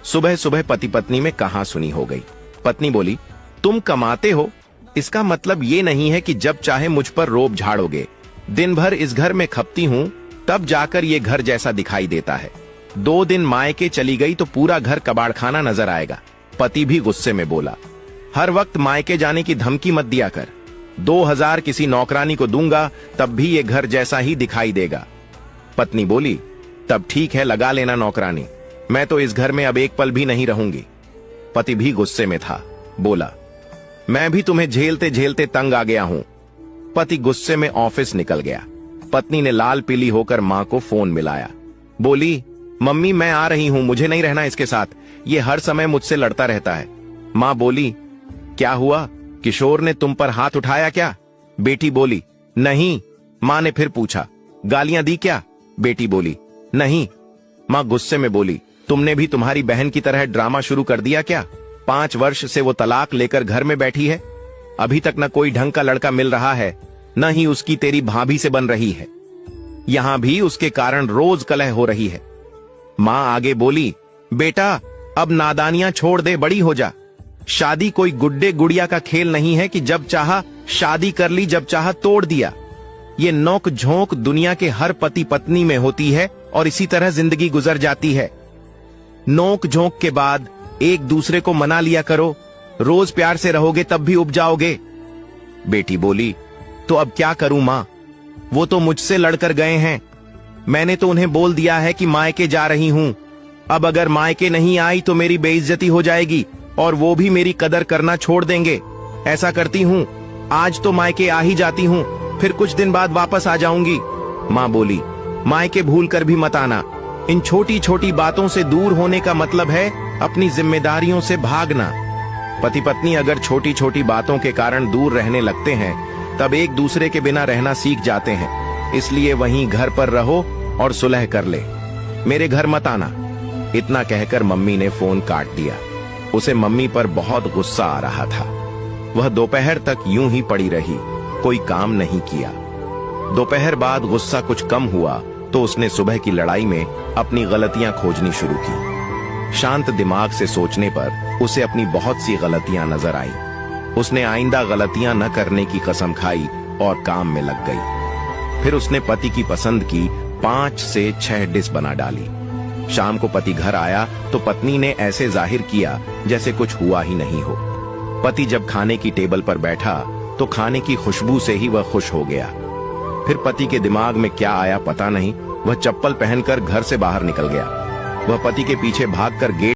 सुबह सुबह पति पत्नी में कहां सुनी हो गई। पत्नी बोली, तुम कमाते हो, इसका मतलब ये नहीं है कि जब चाहे मुझ पर रोब झाड़ोगे। दिन भर इस घर में खपती हूँ, तब जाकर ये घर जैसा दिखाई देता है। 2 दिन मायके चली गई तो पूरा घर कबाड़खाना नजर आएगा। पति भी गुस्से में बोला, हर वक्त मायके जाने की धमकी मत दिया कर। 2000 किसी नौकरानी को दूंगा तब भी ये घर जैसा ही दिखाई देगा। पत्नी बोली, तब ठीक है, लगा लेना नौकरानी, मैं तो इस घर में अब एक पल भी नहीं रहूंगी। पति भी गुस्से में था, बोला, मैं भी तुम्हें झेलते झेलते तंग आ गया हूं। पति गुस्से में ऑफिस निकल गया। पत्नी ने लाल पीली होकर मां को फोन मिलाया। बोली, मम्मी मैं आ रही हूं, मुझे नहीं रहना इसके साथ, ये हर समय मुझसे लड़ता रहता है। मां बोली, क्या हुआ, किशोर ने तुम पर हाथ उठाया क्या? बेटी बोली, नहीं। मां ने फिर पूछा, गालियां दी क्या? बेटी बोली, नहीं। मां गुस्से में बोली, तुमने भी तुम्हारी बहन की तरह ड्रामा शुरू कर दिया क्या? 5 वर्ष से वो तलाक लेकर घर में बैठी है, अभी तक न कोई ढंग का लड़का मिल रहा है, न ही उसकी तेरी भाभी से बन रही है। यहां भी उसके कारण रोज कलह हो रही है। मां आगे बोली, बेटा अब नादानियां छोड़ दे, बड़ी हो जा। शादी कोई गुड्डे गुड़िया का खेल नहीं है कि जब चाहा शादी कर ली, जब चाहा तोड़ दिया। ये नोक झोंक दुनिया के हर पति पत्नी में होती है और इसी तरह जिंदगी गुजर जाती है। नोक झोंक के बाद एक दूसरे को मना लिया करो, रोज प्यार से रहोगे तब भी उब जाओगे। बेटी बोली, तो अब क्या करूं मां, वो तो मुझसे लड़कर गए हैं। मैंने तो उन्हें बोल दिया है कि मायके जा रही हूं। अब अगर मायके नहीं आई तो मेरी बेइज्जती हो जाएगी और वो भी मेरी कदर करना छोड़ देंगे। ऐसा करती हूं, आज तो मायके आ ही जाती हूं, फिर कुछ दिन बाद वापस आ जाऊंगी। मां बोली, मायके भूल कर भी मत आना। इन छोटी छोटी बातों से दूर होने का मतलब है अपनी जिम्मेदारियों से भागना। पति पत्नी अगर छोटी छोटी बातों के कारण दूर रहने लगते हैं तब एक दूसरे के बिना रहना सीख जाते हैं। इसलिए वहीं घर पर रहो और सुलह कर ले, मेरे घर मत आना। इतना कहकर मम्मी ने फोन काट दिया। उसे मम्मी पर बहुत गुस्सा आ रहा था। वह दोपहर तक यूं ही पड़ी रही, कोई काम नहीं किया। दोपहर बाद गुस्सा कुछ कम हुआ तो उसने सुबह की लड़ाई में अपनी गलतियां खोजनी शुरू की। शांत दिमाग से सोचने पर उसे अपनी बहुत सी गलतियां नजर आई। उसने आइंदा गलतियां न करने की कसम खाई और काम में लग गई। फिर उसने पति की पसंद की 5 से 6 डिश बना डाली। शाम को पति घर आया तो पत्नी ने ऐसे जाहिर किया जैसे कुछ हुआ ही नहीं हो। पति जब खाने की टेबल पर बैठा तो खाने की खुशबू से ही वह खुश हो गया। फिर पति के दिमाग में क्या आया पता नहीं, वह चप्पल पहनकर घर से बाहर निकल गया। वह पति के पीछे भागकर गेट